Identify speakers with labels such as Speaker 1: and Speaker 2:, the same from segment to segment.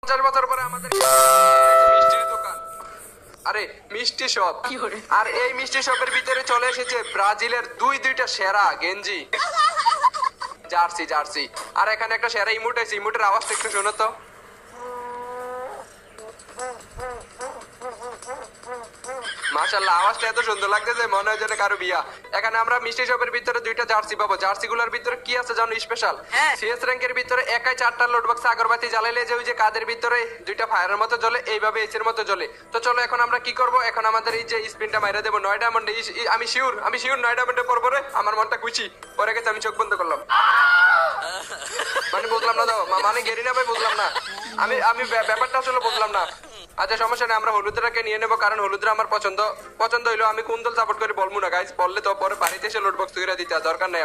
Speaker 1: 50 বছর পরে আমাদের মিষ্টির দোকান, আরে মিষ্টি শপ, আর এই মিষ্টি শপের ভিতরে চলে এসেছে ব্রাজিলের দুইটা সেরা গেঞ্জি, জার্সি জার্সি। আর এখানে একটা সেরা ইমোট আছে, ইমোটের আওয়াজটা একটু শোনো তো। মাশাআল্লাহ, আওয়াজটা এত সুন্দর লাগতেছে, মনে হয় যেন কারো বিয়া। এখানে আমরা মিষ্টি শপের ভিতরে দুইটা জার্সি পাবো। জার্সি গুলোর ভিতরে কি আছে জানো স্পেশাল? সিএস র্যাঙ্কের ভিতরে একাই 4টা লোড বক্স আগরবাতি জ্বালাইলে যে ওই যে কাদের ভিতরে দুইটা ফায়ারের মতো জ্বলে, এইভাবে এসের মতো জ্বলে। তো চলো এখন আমরা কি করব, এখন আমাদের এই যে স্পিনটা মাইরা দেবো 9 ডায়মন্ডে। আমি শিওর 9 ডায়মন্ডে পড়বো রে। আমার মনটা খুশি পরে গেছে, আমি চোখ বন্ধ করলাম। মানে বুঝলাম না, দাও মানে গেরি না ভাই, বুঝলাম না। আমি আমি ব্যাপারটা আসলে বুঝলাম না। আচ্ছা সমস্যা নেই, আমরা হলুদটাকে নিয়ে নেবো, কারণ হলুদরা আমার পছন্দ হইলো। আমি কোন দল সাপোর্ট করি বলবো না গাইস, বললে তো পরে বাড়িতে এসে লোড বক্স তৈরি দিতে দরকার নেই।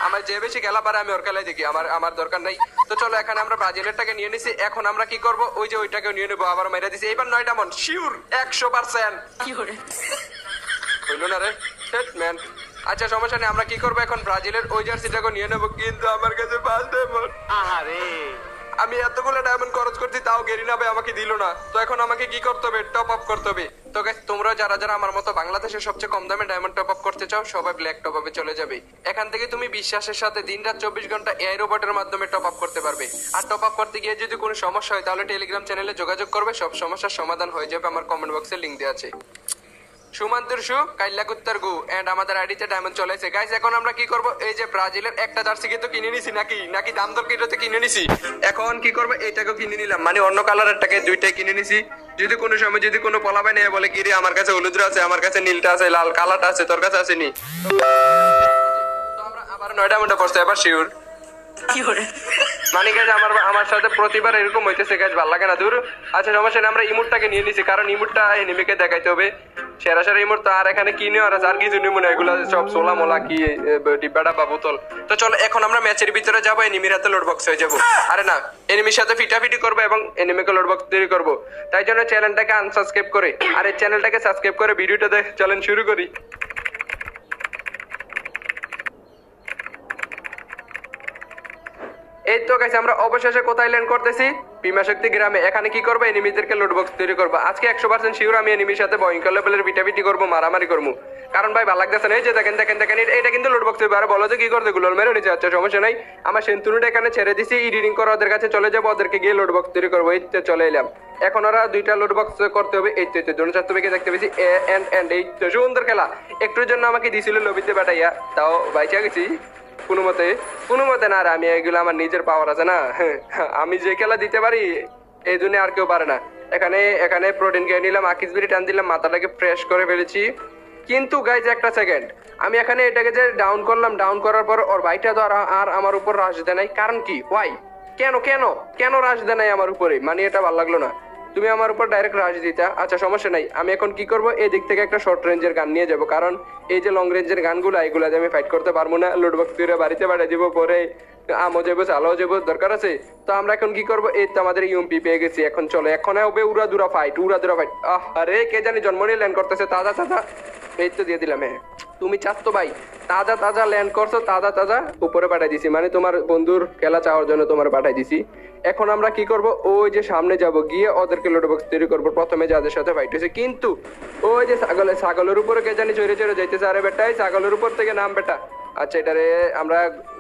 Speaker 1: আমার যে বেশি খেলা পারে আমি ওর খেলাই দেখি, আমার দরকার নেই। তো চলো এখানে আমরা ব্রাজিলেরটাকে নিয়ে নিছি। এখন আমরা কি করব, ওই যে ওইটাকে নিয়ে নেবো, আবার মেরে দিছি। এইবার 9 ডায়মন্ড শিওর 100%। হইলো না রে ম্যান। আচ্ছা সমস্যা নেই, আমরা কি করবো এখন ব্রাজিলের ওই জার্সিটাকে নিয়ে নেবো, কিন্তু আমার কাছে 5 ডায়মন্ড। আরে আমি এতগুলো ডায়মন্ড খরচ করছি, তাও গেরিনা ভাই আমাকে দিল না। তো এখন আমাকে কি করতে হবে, টপ আপ করতে হবে। তো গাইস তোমরা যারা যারা আমার মতো বাংলাদেশের সবচেয়ে কম দামে ডায়মন্ড টপ আপ করতে চাও, সবাই ব্ল্যাক টপ আপে চলে যাবে। এখান থেকে তুমি বিশ্বাসের সাথে দিনরাত 24 ঘন্টা এআই রোবটের মাধ্যমে টপ আপ করতে পারবে। আর টপ আপ করতে গিয়ে যদি কোনো সমস্যা হয়, তাহলে টেলিগ্রাম চ্যানেলে যোগাযোগ করবে, সব সমস্যার সমাধান হয়ে যাবে। আমার কমেন্ট বক্সে লিংক দেওয়া আছে। সুমান্তর শু কাইল্লা কুত্তার গু এন্ড আমাদের আইডিতে ডায়মন্ড চলে এসেছে গাইস। এখন আমরা কি করব, এই যে ব্রাজিলের একটা জার্সি তো কিনে নিছি, নাকি দাম দর কিনতে কিনে নিছি। এখন কি করব, এইটাকেও কিনে নিলাম, মানে অন্য কালারেরটাকে দুইটাই কিনে নিছি। যদি কোনো সময় যদি কোনো পলাবাই নেই বলে, কি রে আমার কাছে হলুদরা আছে, আমার কাছে নীলটা আছে, লাল কালারটা আছে, তোর কাছে আসেনি। তো আমরা আবার 9 ডায়মন্ডে পড়ছে এবার শিওর। মানে গাইজ আমার সাথে প্রতিবার এরকম হইতেছে গাইজ, ভালো লাগে না দূর। আচ্ছা সমস্যা নেই, আমরা ইমোটটাকে নিয়ে নিছি, কারণ ইমোটটা এনিমিকে দেখাইতে হবে। সেরা সেরা ইমোট তো আর এখানে কিনে আর কিছু নিব না, এগুলো সব সোলা মোলা কি ডিব্বাটা বা বোতল। তো চলো এখন আমরা ম্যাচের ভিতরে যাবো, এনিমির হাতে লোড বক্স হয়ে যাবো। আরে না, এনিমির সাথে ফিটাফিটি করবো এবং এনিমিকে লোড বক্স তৈরি করবো। তাই জন্য চ্যানেলটাকে আনসাবস্ক্রাইব করে আর এই চ্যানেলটাকে সাবস্ক্রাইব করে ভিডিওটা দেখ। চলেন শুরু করি। এই তো গাইস, আমরা অবশেষে কোথায় ল্যান্ড করতেছি, ভীমাশক্তি গ্রামে। এখানে কি করবো, এনিমিদেরকে লোড বক্স তৈরি করবো। আজকে 100% শিওর আমি এনিমির সাথে ভয়ঙ্কর লেভেলের পিটাপিটি করবো, মারামারি করবো। কারণ ভাই ভালো লাগতেছে না, এই যে দেখেন এটা কিন্তু লোড বক্স তৈরি। আর বলো যে কি করতে, গুলোল মেরে নিচে। আচ্ছা সমস্যা নাই, আমার সেন্তুনিটা এখানে ছেড়ে দিছি, এডিটিং করে ওদের কাছে চলে যাবো, ওদেরকে গিয়ে লোড বক্স তৈরি করবো। এই তো চলে এলাম। এখন ওরা দুইটা লোড বক্স করতে হবে। এই তো জন্য চার থেকে দেখতে পেয়েছি এন্ড এই তো সুন্দর খেলা। একটুর জন্য আমাকে দিছিল লবিতে বাটাইয়া, তাও বাইচা গেছি কোনো মতে না। আর আমি এগুলো আমার নিজের পাওয়ার আছে না, আমি যে খেলা দিতে পারি এই জন্য আর কেউ পারে না। এখানে প্রোটিন খেয়ে নিলাম, আকিসবিরি টান দিলাম, মাথাটাকে ফ্রেশ করে ফেলেছি। কিন্তু গাইজ একটা সেকেন্ড, আমি এখানে এটাকে যে ডাউন করলাম, ডাউন করার পর ওর ভাইটা তো আর আমার উপর রাশ দেয় নাই। কারণ কি, ওয়াই, কেন রাশ দেয় নাই আমার উপরে, মানে এটা ভালো লাগলো না। তুমি আমার উপর ডাইরেক্ট রাশ দিতা। আচ্ছা সমস্যা নাই, আমি এখন কি করবো, এই দিক থেকে একটা শর্ট রেঞ্জের গান নিয়ে যাবো, কারণ এই যে লং রেঞ্জের গানগুলো এগুলাতে আমি ফাইট করতে পারবো না। লোড বক্স করে বাড়িতে পাঠিয়ে দিব, পরে আমও যাবো চালাও যাবো, দরকার আছে। তো আমরা এখন কি করবো, এই তো আমাদের ইউএমপি পেয়ে গেছি। এখন চলো, এখন হবে উড়াদুরা ফাইট। আরে কে জানি জন্ম নিয়ে ল্যান্ড করতেছে, তাজা এই তো দিয়ে দিলাম। হ্যাঁ তুমি চাচ্ছ তো ভাই, তাজা ল্যান্ড করছো, তাজা উপরে পাঠাই দিছি, মানে তোমার বন্ধুর খেলা চাওয়ার জন্য তোমার পাঠাই দিছি। এখন আমরা কি করব, ওই যে সামনে যাব, গিয়ে ওদেরকে লোড বক্স তৈরি করবো প্রথমে যাদের সাথে ফাইট হয়েছে। কিন্তু ওই যে ছাগলের উপরে কে জানি চড়ে যাইতেছে। আরে বেটা, এই ছাগলের উপর থেকে নাম বেটা। আচ্ছা এটারে আমরা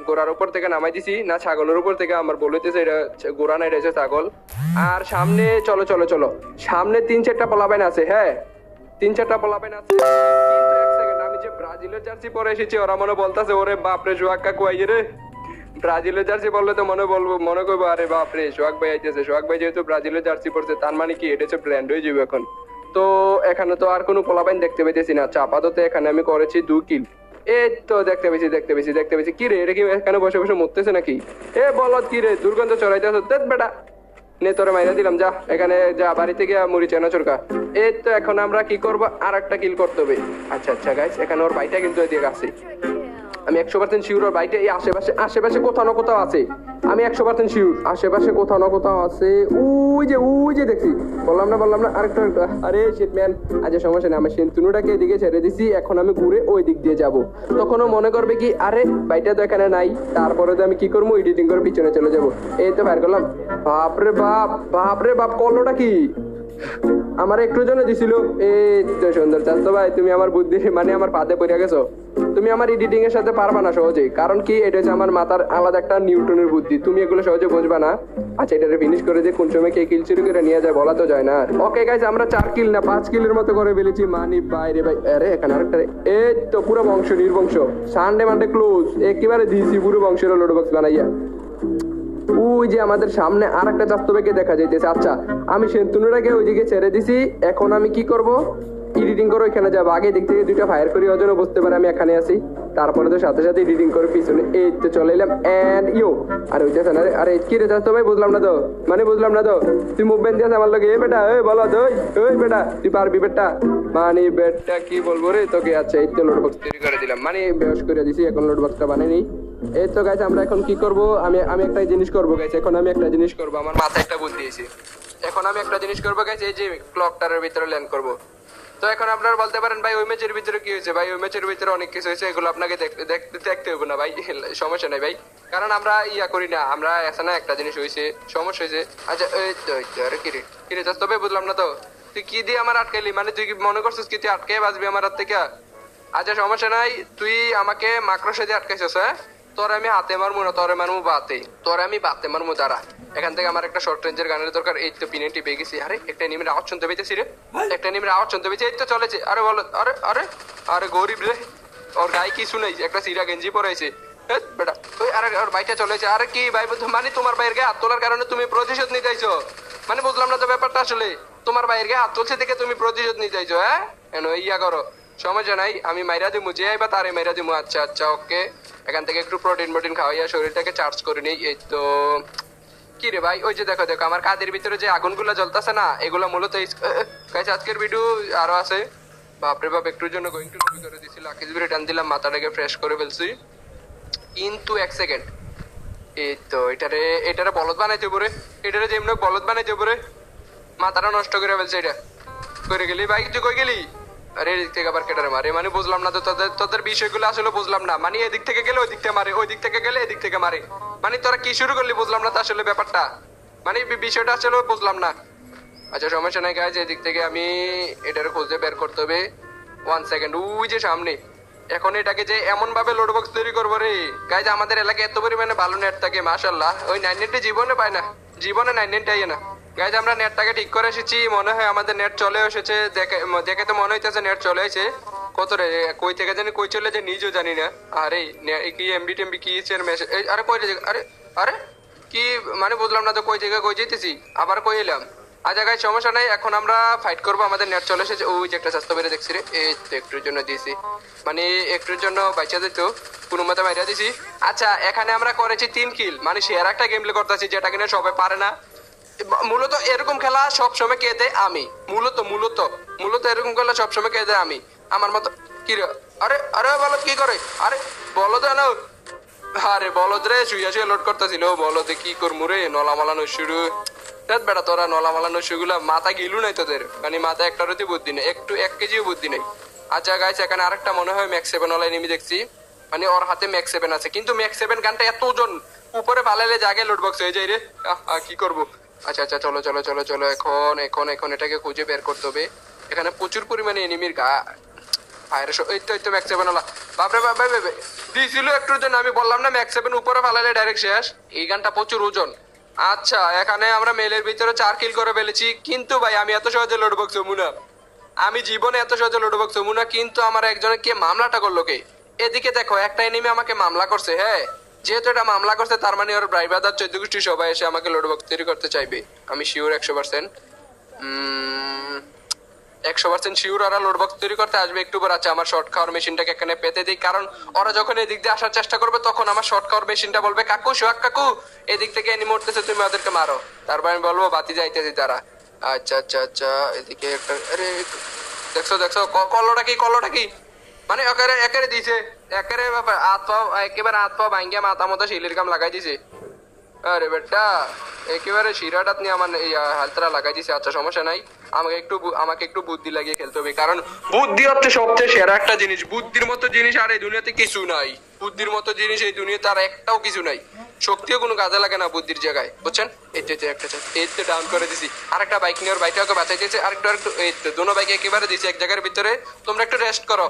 Speaker 1: গোড়ার উপর থেকে নামাই দিছি না, ছাগলের উপর থেকে আমার বলতেছে এটা গোড়া না, এটা হচ্ছে ছাগল। আর সামনে চলো সামনে 3-4টা পোলাপাইন আছে। হ্যাঁ 3-4টা পোলাপাইন আছে। কিন্তু এক সেকেন্ড, আমি যে ব্রাজিলের জার্সি পরে এসেছি, ওরা মনে বলতেছে ওরে বাপরে সোহাগ কাকু আইয়ে রে। ব্রাজিলের জার্সি বললে তো মনে করবো আরে বাপরে সোহাগ ভাই আইতেছে। সোহাগ ভাই যেহেতু ব্রাজিলের জার্সি পরছে, তার মানে কি এটা হচ্ছে ব্র্যান্ড হয়ে যাবে এখন। তো এখানে তো আর কোনো পোলাপাইন দেখতে পেতেছি না। আচ্ছা আপাতত এখানে আমি করেছি 2 কিল। এই তো দেখতে পেয়েছি। কি রে, এটা কি এখানে বসে মরতেছে নাকি? এ বলত কি রে, দুর্গন্ধ চড়াইতেছ বেটা। নে তোরে মাইরা দিলাম, যা এখানে যা, বাড়িতে গিয়ে মুড়ি চেনা চরকা। এই তো এখন আমরা কি করবো, আর একটা কিল করতে হবে। আচ্ছা গাইস, এখানে ওর ভাইটা কিন্তু এদিকে আছে। আমি 100% শিওর ওর বাড়িটা এই আশেপাশে আশেপাশে কোথাও না কোথাও আছে। আমি 100% শিওর আশেপাশে কোথাও না কোথাও আছে। ওই যে দেখছি, বললাম না আরেকটা আরে শিট ম্যান। আচ্ছা সমস্যা নেই, আমি সেন্তুনুটাকে এদিকে ছেড়ে দিছি, এখন আমি ঘুরে ওই দিক দিয়ে যাব। তখনও মনে করবে কি আরে বাইটা তো এখানে নাই, তারপরে তো আমি কি করবো এডিটিং করে পিছনে চলে যাব। এই তো বের করলাম। বাপরে বাপ করলোটা কি আমার একটু জন্য দিছিল। এই তো সুন্দর চাচ্ছ ভাই, তুমি আমার বুদ্ধি মানে আমার পাতে পড়ে গেছো। তুমি আমার এডিটিং এর সাথে পারবা না সহজে, কারণ কি এটা হচ্ছে আমার মাথার আলাদা একটা নিউটনের বুদ্ধি, তুমি এগুলো সহজে বুঝবা না। আচ্ছা এটা ফিনিশ করে দিয়ে কোন সময় কে কিল চুরি করে নিয়ে যায় বলা তো যায় না। ওকে গাইস, আমরা 4 কিল না 5 কিলের মতো করে ফেলেছি। মানি বাইরে ভাই, আরে এখানে আরেকটা। এই তো পুরো বংশ নির্বংশ, সানডে মানডে ক্লোজ, একেবারে দিয়েছি পুরো বংশের লোড বক্স বানাইয়া। ওই যে আমাদের সামনে আর একটা চাস্তবাকে দেখা যাইতেছে। আচ্ছা আমি সেন্তুনুটাকে ওইদিকে ছেড়ে দিছি, এখন আমি কি করব এডিটিং করে ওইখানে যাবো। আগে দিক থেকে দুইটা ফায়ার করি, ওজন্য বুঝতে পারে আমি এখানে আছি। তারপরে তো সাথে সাথে এডিটিং করে পিছনে এই তো চলে এলাম। এন্ড ইউ আর ওইটা না, আরে কি রে চাস্তো ভাই, বুঝলাম না তো তুই মুভমেন্ট দিয়েছে আমার লগে। এ বেটা ওই বলো তো, ওই বেটা তুই পারবি বেটা, মানে বেটা কি বলবো রে তোকে। আচ্ছা এই তো লোড বক্স তৈরি করে দিলাম, মানে বেশ করে দিছি, এখন লোড বক্সটা বানাইনি। এই তো গাইছে আমরা এখন কি করব, আমি একটা জিনিস করবো গাইছে, এখন আমি একটা জিনিস করবো, আমার মাথায় একটা বুদ্ধি এসেছে। এখন আমি একটা জিনিস করবো গাইছে, এই যে ক্লকটারের ভিতরে ল্যান্ড করব। তো এখন আপনারা বলতে পারেন ভাই ওই ম্যাচের ভিতরে কি হয়েছে? ভাই ওই ম্যাচের ভিতরে অনেক কিছু হয়েছে, এগুলো আপনাকে দেখতে হবে না ভাই, সমস্যা নাই ভাই, কারণ আমরা ইয়া করি না, আমরা এসে না একটা জিনিস হয়েছে, সমস্যা হয়েছে। আচ্ছা এই তো আরে কিরে চাস, তবে বুঝলাম না তো, তুই কি দিয়ে আমার আটকাইলি? মানে তুই কি মনে করছিস কি তুই আটকে বাঁচবি আমার হাত থেকে? আচ্ছা সমস্যা নাই, তুই আমাকে মাকড়সা দিয়ে আটকাইছিস। হ্যাঁ তোর আমি হাতে মারবো না, তোরে মারবো বাতে, তোরে আমি বাতে মারবো। দাঁড়া, এখান থেকে আমার একটা শর্ট রেঞ্জের গানের দরকার। এই তো পিনেটি পেয়ে গেছি। আরে একটা নিমের আওয়াজ শুনতে পেয়েছি রে, একটা নিমের আওয়াজ শুনতে পেয়েছি। এই তো চলেছে। আরে বলো, আরে আরে আরে গরিব রে, ওর গায়ে কি শুনাই, একটা সিরা গেঞ্জি পরাইছে বেটা। ওই আরে ওর ভাইটা চলেছে। আরে কি ভাই বন্ধু, মানে তোমার ভাইয়ের গায়ে হাত তোলার কারণে তুমি প্রতিশোধ নিতে চাইছো? মানে বুঝলাম না তো ব্যাপারটা আসলে, তোমার ভাইয়ের গায়ে হাত তুলছে দেখে তুমি প্রতিশোধ নিতে চাইছো? হ্যাঁ এনো ইয়া করো, সমস্যা নাই, আমি মাইরা দিমু, যে আইবা তারে মাইরা দিমু। আচ্ছা আচ্ছা ওকে, এখান থেকে একটু প্রোটিন খাওয়াইয়া শরীরটাকে চার্জ করে নিই। এই তো কি রে ভাই, ওই যে দেখো আমার কাদের ভিতরে যে আগুনগুলো জ্বলতেছে না, এগুলো মূলত গাইস আজকের ভিডিও আরো আছে। বাপরে বাপ, একটুর জন্য গোয়িং টু লবি করে দিছি, লাকি জুবিরে টান দিলাম, মাথাটাকে ফ্রেশ করে ফেলছি। কিন্তু 1 সেকেন্ড, এই তো এটারে বলদ বানাইতে পারে, এটারে যেমন বলদ বানাইতে পারে, মাথাটা নষ্ট করে ফেলছে। এটা করে গেলি ভাই, তুই কই গেলি? আরে এদিক থেকে আবার কেটারে মারে, মানে বুঝলাম না তো তোদের বিষয়গুলো আসলে বুঝলাম না। মানে এদিক থেকে গেলে ওই দিক থেকে মারে, ওই দিক থেকে গেলে এদিক থেকে মারে, মানে তোরা কি শুরু করলি বুঝলাম না তো আসলে ব্যাপারটা, মানে বিষয়টা আসলে বুঝলাম না। আচ্ছা সমস্যা নাই গাইজ, এদিক থেকে আমি এটার খুঁজে বের করতে হবে। 1 সেকেন্ড, ওই যে সামনে। এখন এটাকে যে এমন ভাবে লোড বক্স তৈরি করবো রে গাইজ, আমাদের এলাকায় এত পরিমাণে ভালো নেট থাকে মাশাআল্লাহ, ওই 9 নেটে জীবনে পায় না, জীবনে 9 নেট আইয়ে না। গাইজ আমরা নেটটাকে ঠিক করে এসেছি, মনে হয় আমাদের নেট চলে এসেছে, দেখে তো মনে হইতেছে নেট চলে এসেছে। কত রে, কই থেকে জানি কই চলে যে নিজেও জানি না। আরে কি এমবি টেমবি কি মেসেজ, আরে কই রে, আরে আরে কি মানে বুঝলাম না তো, কই থেকে কই যেতেছি, আবার কই এলাম। আচ্ছা গাইজ সমস্যা নাই, এখন আমরা ফাইট করবো, আমাদের নেট চলে এসেছে। ওই যে একটা স্বাস্থ্য বেড়ে দেখছি রে, এই তো একটুর জন্য দিয়েছি, মানে একটুর জন্য বাচ্চা দিত, কোনো মতে বাইরে দিছি। আচ্ছা এখানে আমরা করেছি 3 কিল, মানে সে আর একটা গেম প্লে করতেছি যেটা কিনা সবাই পারে না। মূলত এরকম খেলা সবসময় কে দেয় আমি, মূলত এরকম খেলা সবসময় কে দেয় আমি, আমার মতো। কি রে, আরে আরে বলদ কি করে, আরে বলদ না, আরে বলদ রে শুয়ে লোড করতেছিল, বলদে কি করমু রে, নলামালা নশুরু বেটা, তোরা নলামালা নশুগুলা মাথা গিলু নাই তোদের, মানে মাথা একটা রতি বুদ্ধি নেই, একটু 1 কেজিও বুদ্ধি নেই। আচ্ছা গাইস এখানে আরেকটা মনে হয় ম্যাক্স 7 ওলা এনিমি দেখছি, মানে ওর হাতে ম্যাক্স 7 আছে, কিন্তু ম্যাক্স 7 গানটা এত ওজন, উপরে পালালে জায়গায় লোড বক্স হয়ে যায় রে, কি করবো। আচ্ছা আচ্ছা চলো চলো চলো চলো, এখন এটাকে খুঁজে বের করতে হবে। এখানে প্রচুর পরিমাণে এনিমির এই তো ম্যাক্স 7 ওলা, বাপরে বাপ দিছিল একটুর জন্য, আমি বললাম না ম্যাক্স 7 উপরে পালালে ডাইরেক্ট শেষ, এই গানটা প্রচুর ওজন। আচ্ছা এখানে আমরা মেলের ভিতরে 4 কিল করে ফেলেছি, কিন্তু ভাই আমি এত সহজে লোড বক্স হবো না, আমি জীবনে এত সহজে লোড বক্স হবো না। কিন্তু আমার একজনে কে মামলাটা করলো কে, এদিকে দেখো একটা এনিমি আমাকে মামলা করছে। হ্যাঁ যেহেতু এটা মামলা করছে, তার মানে ওর ভাই ব্রাদার 14 গোষ্ঠী সবাই এসে আমাকে লোড বক্স তৈরি করতে চাইবে, আমি শিওর 100%। 100% শিওর ওরা লোড বক্স তৈরি করতে আসবে একটু পর। আছে আমার শর্ট খাওয়ার মেশিনটাকে এখানে পেতে দিই, কারণ ওরা যখন এদিক দিয়ে আসার চেষ্টা করবে তখন আমার শর্ট খাওয়ার মেশিনটা বলবে কাকু সোহাগ কাকু এদিক থেকে এনিমি মরতেছে, তুমি ওদেরকে মারো, তারপর আমি বলবো বাতি যাইতেছি তারা। আচ্ছা আচ্ছা আচ্ছা এদিকে একটা, আরে দেখছো কলটা কি মানে একেবারে একেবারে দিছে, একেবারে একেবারে হাত পা ভাঙ্গিয়া মাথা মতো শিলের কাম লাগাই দিছে। আরে বেটা একেবারে শিরাটাত নিয়ে আমার এই হালতরা লাগাই দিছে। আচ্ছা সমস্যা নাই, আমাকে একটু বুদ্ধি লাগিয়ে খেলতে হবে, কারণ বুদ্ধি হচ্ছে সবচেয়ে সেরা একটা জিনিস। বুদ্ধির মতো জিনিস আর এই দুনিয়াতে কিছু নাই। বুদ্ধির মতো জিনিস এই দুনিয়াতে আর একটাও কিছু নাই। শক্তিও কোনো কাজে লাগে না বুদ্ধির জায়গায়, বুঝছেন? এই তো একটা এই তো ডাউন করে দিছি। আরেকটা বাইক নিয়ে ওর বাইকটাকে বাঁচাই দিয়েছে। আরেকটু এই তো দোনো বাইক একেবারে দিছি এক জায়গার ভিতরে। তোমরা একটু রেস্ট করো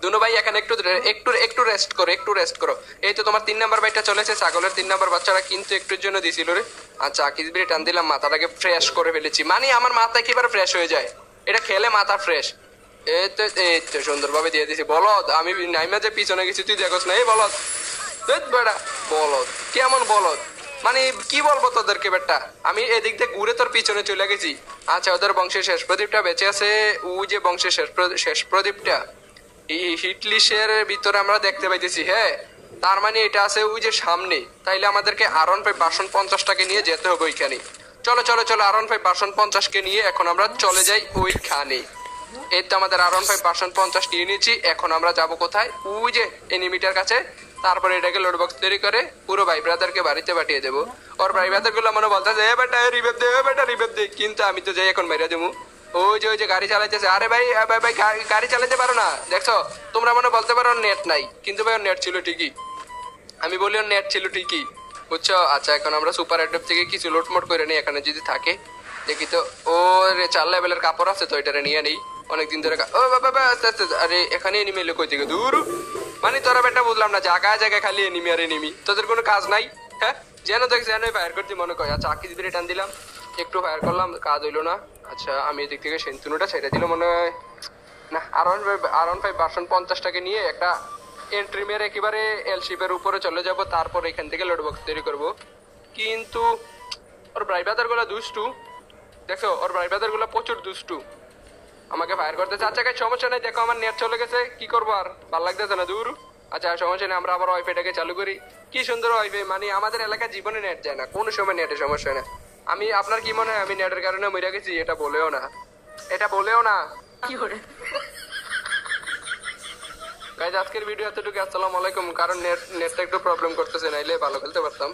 Speaker 1: দুনো ভাই, এখানে একটু একটু একটু রেস্ট করো, একটু রেস্ট করো। এই তো তোমার 3 নাম্বার বাইকটা চলেছে, ছাগলের 3 নাম্বার বাচ্চারা কিন্তু একটুর জন্য দিছিল রে। আচ্ছা আকিস বিড়ি টান দিলাম, মাথাটাকে ফ্রেশ করে ফেলেছি। মানে আমার মাথা একেবারে ফ্রেশ হয়ে যায়, এটা খেলে মাথা ফ্রেশ। এই তো সুন্দরভাবে দিয়ে দিছি। বলদ আমি নাইমা যে পিছনে গেছি তুই দেখোস না? এই বলদ বেটা, বলদ কেমন বলদ, মানে কি বলবো তোদেরকে বেটা। আমি এদিক দিয়ে ঘুরে তোর পিছনে চলে গেছি। আচ্ছা ওদের বংশের শেষ প্রদীপটা বেঁচে আছে, ওই যে বংশের শেষ প্রদীপটা এই হিটলিশের ভিতরে আমরা দেখতে পাইতেছি। হ্যাঁ, তার মানে এটা আছে ওই যে সামনে। তাইলে আমাদেরকে আরন ভাই বাসন 50টাকে নিয়ে যেতে হবে ওইখানে। চলো চলো চলো, আরন ভাই বাসন 50কে নিয়ে এখন আমরা চলে যাই ওইখানে। এই তো আমাদের আরন ভাই বাসন 50 নিয়ে নিয়েছি। এখন আমরা যাব কোথায়? ওই যে এনিমিটার কাছে। তারপরে এটাকে লোড বক্স তৈরি করে পুরো ভাই ব্রাদারকে বাড়িতে পাঠিয়ে দেবো। ওর ভাই ব্রাদার গুলো মনে বলতেছে এ বেটা রিভেপ দে, এ বেটা রিভেপ দে, কিন্তু আমি তো যাই এখন মেরে দেবো। ওই যে গাড়ি চালাইতেছে। আরে ভাই ভাই ভাই গাড়ি চালাতে পারো না? দেখছো তোমরা মনে বলতে পারো নেট নাই, কিন্তু ভাই ওর নেট ছিল ঠিকই। আমি বলি ওর নেট ছিল ঠিকই, বুঝছো? আচ্ছা এখন আমরা সুপার অ্যাডপ থেকে কিছু লোটমোট করে নিই, এখানে যদি থাকে দেখি তো। ও রে 4 লেভেলের কাপড় আছে তো, এটারে নিয়ে নেই। অনেকদিন ধরে ও বাবা আস্তে আস্তে। আরে এখানে এনিমি এলো কই থেকে? দূর মানে তোরা বেটা বুঝলাম না, জায়গায় জায়গায় খালি এনিমি আর এনিমি, তোদের কোনো কাজ নাই? হ্যাঁ যেন দেখ যেন ফায়ার করতে মনে কয়। আচ্ছা আকিস বিড়ি টান দিলাম, একটু ফায়ার করলাম, কাজ হইলো না। আচ্ছা আমি এদিক থেকে সেন্তুনুটা ছেড়ে দিল মনে হয়। না আরন ভাই বাসন 50টাকে নিয়ে একটা এন্ট্রি মেরে একেবারে এলশিপের উপরে চলে যাব। তারপর এখান থেকে লোড বক্স তৈরি করব। কিন্তু ওর ব্রাইবাদার গুলা দুষ্টু, দেখো ওর ব্রাইবাদার গুলা প্রচুর দুষ্টু, আমাকে ফায়ার করতেছে। আচ্ছা কাজ সমস্যা নেই, দেখো আমার নেট চলে গেছে, কি করবো আর, ভাল লাগতেছে না দূর। আচ্ছা সমস্যা নেই, আমরা আবার ওয়াইফাইটাকে চালু করি। কি সুন্দর ওয়াইফাই, মানে আমাদের এলাকায় জীবনে নেট যায় না, কোনো সময় নেটের সমস্যা না। আমি আপনার কি মনে হয় আমি নেটের কারণে মরে গেছি? এটা বলেও না, এটা বলেও না। গাইজ আজকের ভিডিও এতটুকু। আসসালামু আলাইকুম। কারণ নেটটা একটু প্রবলেম করতেছে, নাইলে ভালো খেলতে পারতাম।